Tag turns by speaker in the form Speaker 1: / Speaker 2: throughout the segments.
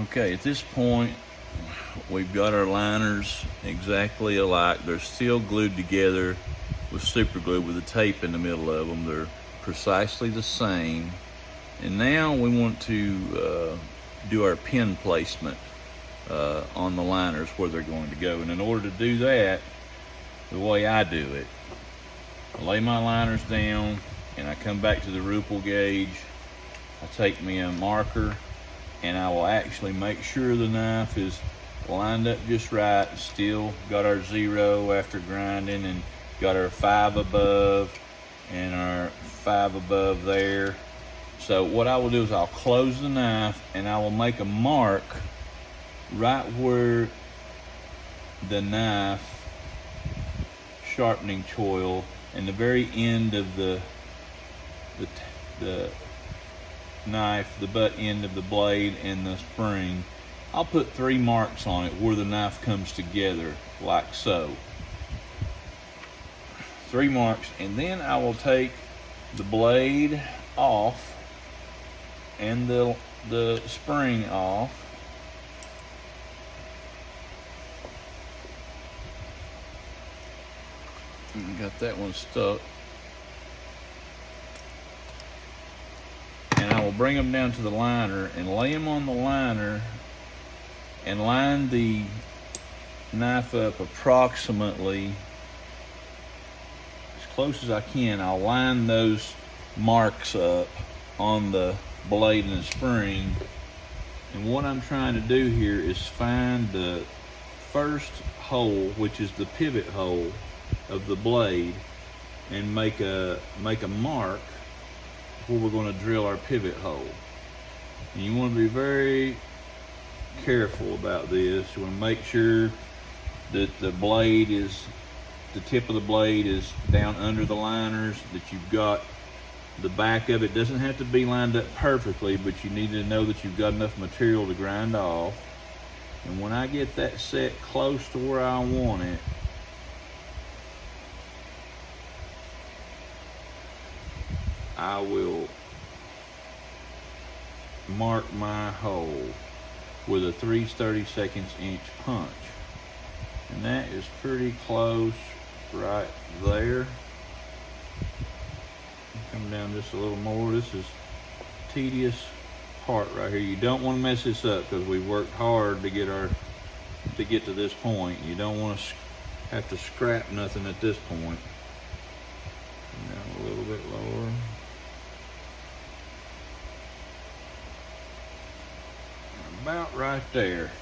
Speaker 1: Okay, at this point, we've got our liners exactly alike. They're still glued together with super glue with the tape in the middle of them. They're precisely the same. And now we want to do our pin placement on the liners where they're going to go. And in order to do that, the way I do it, I lay my liners down and I come back to the rupel gauge. I take me a marker and I will actually make sure the knife is lined up just right. Still got our 0 after grinding, and got our 5 above and our 5 above there. So what I will do is I'll close the knife and I will make a mark right where the knife sharpening choil and the very end of the knife, the butt end of the blade and the spring. I'll put 3 marks on it where the knife comes together, like so. 3 marks, and then I will take the blade off and the spring off. Got that one stuck. And I will bring them down to the liner and lay them on the liner and line the knife up approximately as close as I can. I'll line those marks up on the blade and the spring. And what I'm trying to do here is find the first hole, which is the pivot hole of the blade, and make a mark where we're going to drill our pivot hole. And you want to be very careful about this. You want to make sure that the tip of the blade is down under the liners, that you've got the back of it. Doesn't have to be lined up perfectly, but you need to know that you've got enough material to grind off. And when I get that set close to where I want it, I will mark my hole with a 3/32 inch punch. And that is pretty close right there. Come down just a little more. This is a tedious part right here. You don't want to mess this up because we worked hard to get to this point. You don't want to have to scrap nothing at this point. Down a little bit lower. About right there.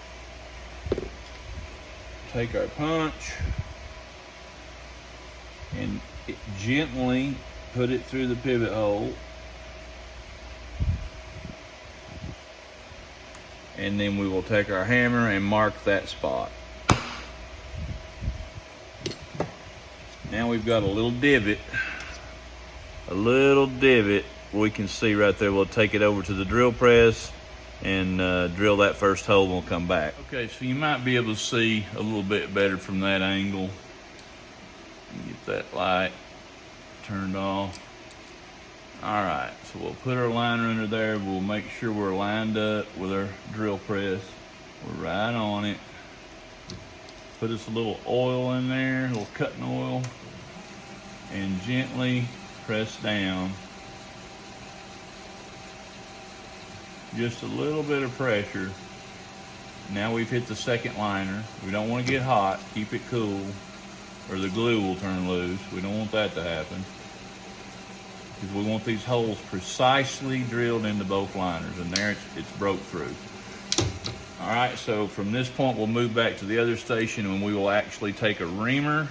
Speaker 1: Take our punch and gently put it through the pivot hole, and then we will take our hammer and mark that spot. Now we've got a little divot we can see right there. We'll take it over to the drill press and drill that first hole, and we'll come back. Okay, so you might be able to see a little bit better from that angle. Get that light turned off. All right, so we'll put our liner under there. We'll make sure we're lined up with our drill press. We're right on it. Put us a little oil in there, a little cutting oil, and gently press down. Just a little bit of pressure. Now we've hit the second liner. We don't want to get hot. Keep it cool, or the glue will turn loose. We don't want that to happen, because we want these holes precisely drilled into both liners, and there it's broke through. All right, so from this point we'll move back to the other station, and we will actually take a reamer.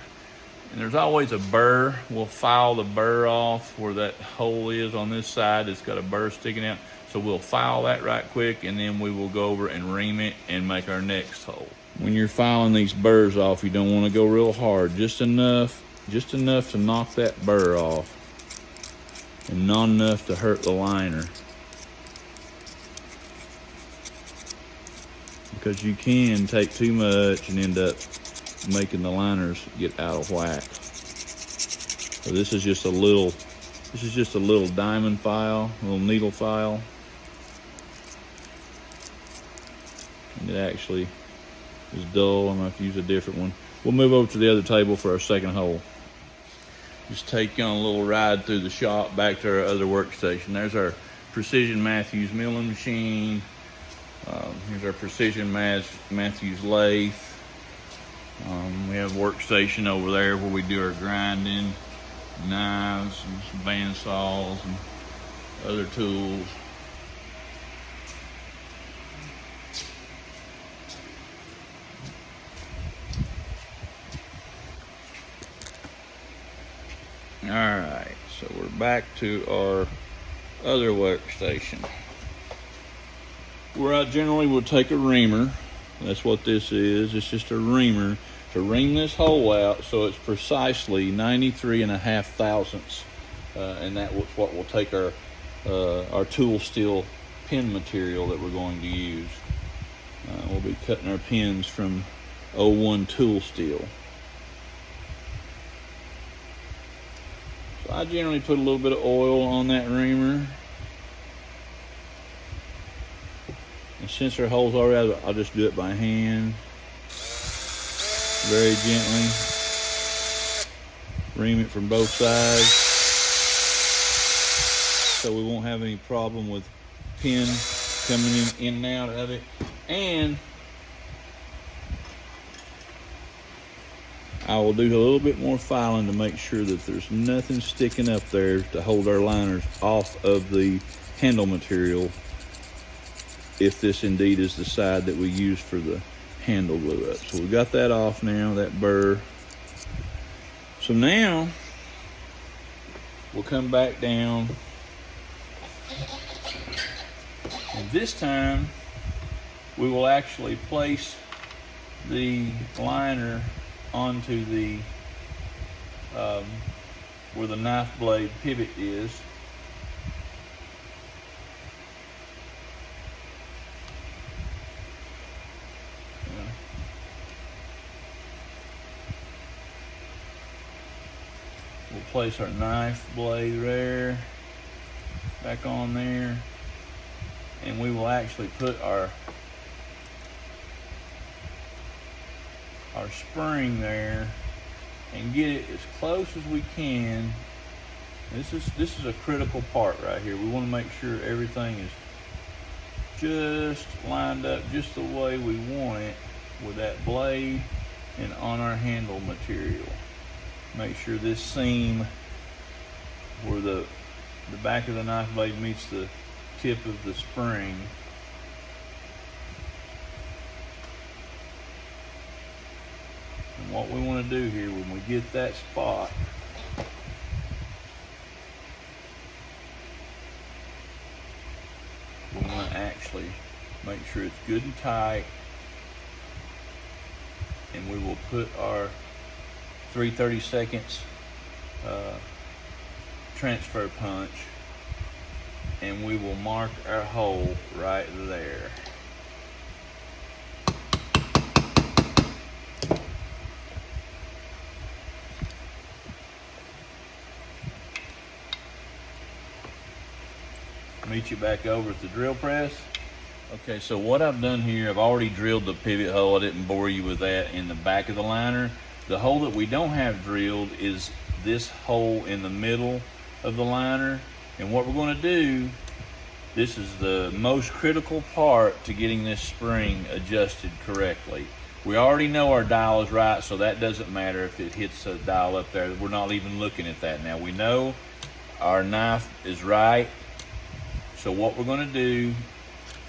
Speaker 1: And there's always a burr. We'll file the burr off where that hole is on this side. It's got a burr sticking out. So we'll file that right quick, and then we will go over and ream it and make our next hole. When you're filing these burrs off, you don't want to go real hard. Just enough to knock that burr off, and not enough to hurt the liner. Because you can take too much and end up making the liners get out of whack. So this is just a little diamond file, a little needle file. And it actually is dull. I'm gonna have to use a different one. We'll move over to the other table for our second hole. Just take you on a little ride through the shop back to our other workstation. There's our Precision Matthews milling machine. Here's our Precision Matthews lathe. We have a workstation over there where we do our grinding, knives, and some band saws, and other tools. All right, so we're back to our other workstation. Where I generally will take a reamer. That's what this is. It's just a reamer to ream this hole out so it's precisely 93.5 thousandths. And that's what will take our tool steel pin material that we're going to use. We'll be cutting our pins from 01 tool steel. So I generally put a little bit of oil on that reamer. And since our hole's already out, I'll just do it by hand. Very gently. Ream it from both sides. So we won't have any problem with pin coming in and out of it. And I will do a little bit more filing to make sure that there's nothing sticking up there to hold our liners off of the handle material, if this indeed is the side that we use for the handle glue up. So we've got that off now, that burr. So now we'll come back down, and this time we will actually place the liner onto the where the knife blade pivot is. We'll place our knife blade there, back on there, and we will actually put our spring there and get it as close as we can. This is a critical part right here. We want to make sure everything is just lined up just the way we want it with that blade and on our handle material. Make sure this seam where the back of the knife blade meets the tip of the spring and what we want to do here when we get that spot, we want to actually make sure it's good and tight, and we will put our 3/32 transfer punch, and we will mark our hole right there. Meet you back over at the drill press. Okay, so what I've done here, I've already drilled the pivot hole. I didn't bore you with that in the back of the liner. The hole that we don't have drilled is this hole in the middle of the liner. And what we're going to do, this is the most critical part to getting this spring adjusted correctly. We already know our dial is right, so that doesn't matter if it hits a dial up there. We're not even looking at that now. We know our knife is right. So what we're going to do,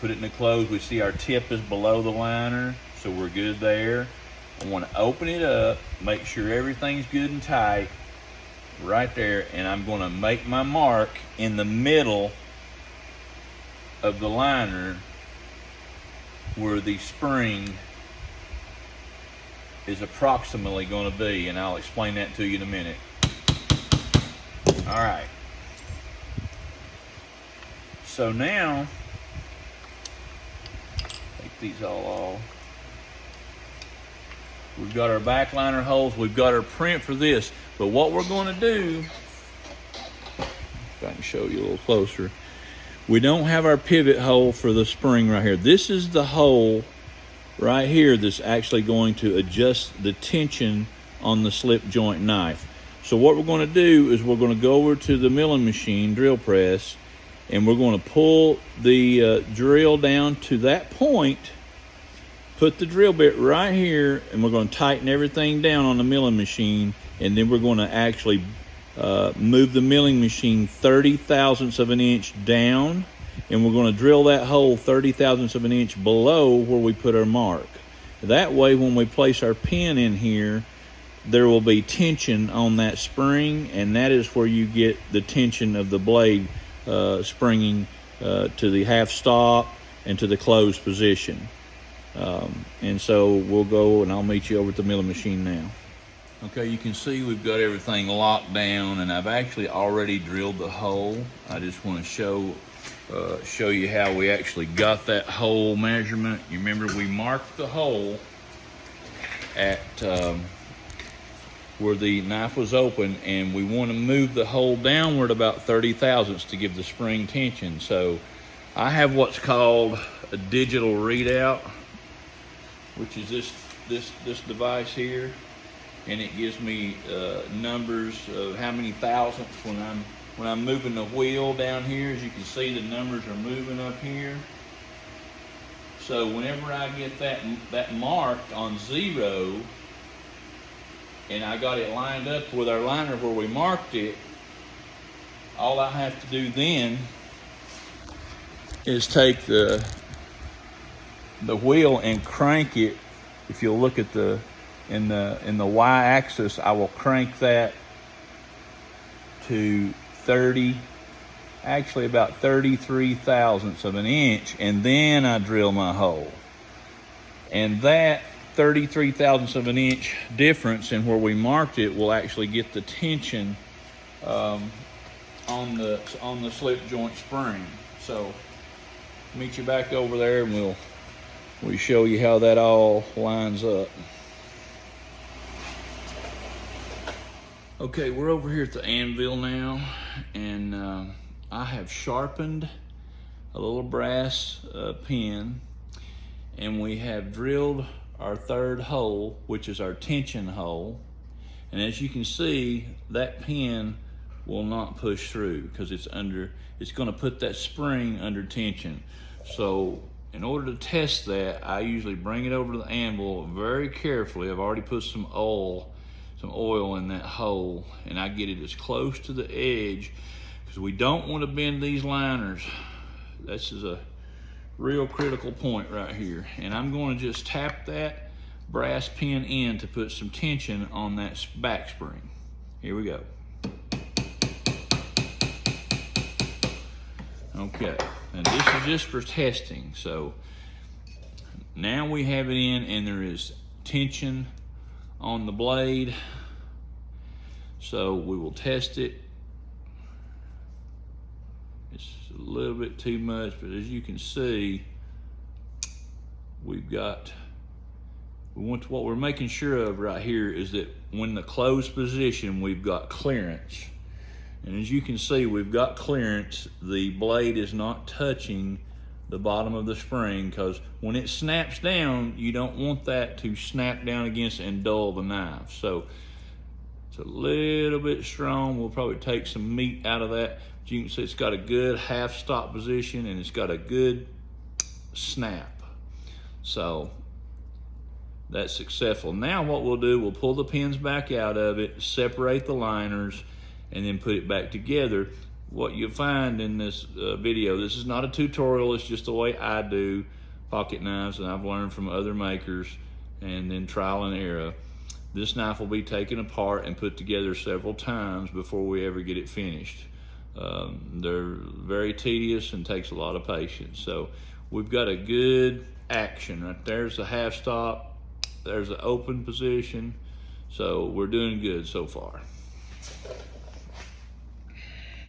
Speaker 1: put it in the close. We see our tip is below the liner, so we're good there. I want to open it up, make sure everything's good and tight right there, and I'm going to make my mark in the middle of the liner where the spring is approximately going to be, and I'll explain that to you in a minute. All right. So now, take these all off. We've got our back liner holes. We've got our print for this. But what we're going to do, if I can show you a little closer, we don't have our pivot hole for the spring right here. This is the hole right here that's actually going to adjust the tension on the slip joint knife. So what we're going to do is we're going to go over to the milling machine, drill press, and we're going to pull the drill down to that point, put the drill bit right here, and we're going to tighten everything down on the milling machine, and then we're going to actually move the milling machine 30 thousandths of an inch down, and we're going to drill that hole 30 thousandths of an inch below where we put our mark. That way, when we place our pin in here, there will be tension on that spring, and that is where you get the tension of the blade springing to the half stop and to the closed position. And so we'll go and I'll meet you over at the milling machine now. Okay, you can see we've got everything locked down, and I've actually already drilled the hole. I just want to show you how we actually got that hole measurement. You remember we marked the hole at where the knife was open, and we want to move the hole downward about 30 thousandths to give the spring tension. So I have what's called a digital readout, which is this device here, and it gives me numbers of how many thousandths when I'm moving the wheel down here. As you can see, the numbers are moving up here. So whenever I get that marked on 0, and I got it lined up with our liner where we marked it, all I have to do then is take the wheel and crank it. If you'll look at in the y-axis, I will crank that to about 33 thousandths of an inch, and then I drill my hole. And that 33 thousandths of an inch difference in where we marked it will actually get the tension on the slip joint spring. So meet you back over there, and we'll show you how that all lines up. Okay, we're over here at the anvil now, and I have sharpened a little brass pin, and we have drilled our third hole, which is our tension hole. And as you can see, that pin will not push through because it's going to put that spring under tension. So in order to test that, I usually bring it over to the anvil very carefully. I've already put some oil in that hole, and I get it as close to the edge because we don't want to bend these liners. This is a real critical point right here. And I'm going to just tap that brass pin in to put some tension on that back spring. Here we go. Okay, and this is just for testing. So now we have it in, and there is tension on the blade. So we will test it. It's a little bit too much, but as you can see, what we're making sure of right here is that when the closed position, we've got clearance. And as you can see, we've got clearance. The blade is not touching the bottom of the spring, because when it snaps down, you don't want that to snap down against and dull the knife. So it's a little bit strong. We'll probably take some meat out of that. But you can see it's got a good half stop position, and it's got a good snap. So that's successful. Now what we'll do, we'll pull the pins back out of it, separate the liners, and then put it back together. What you'll find in this video, this is not a tutorial, it's just the way I do pocket knives, and I've learned from other makers, and then trial and error. This knife will be taken apart and put together several times before we ever get it finished. They're very tedious and takes a lot of patience. So we've got a good action. Right there's the half stop, there's the open position. So we're doing good so far.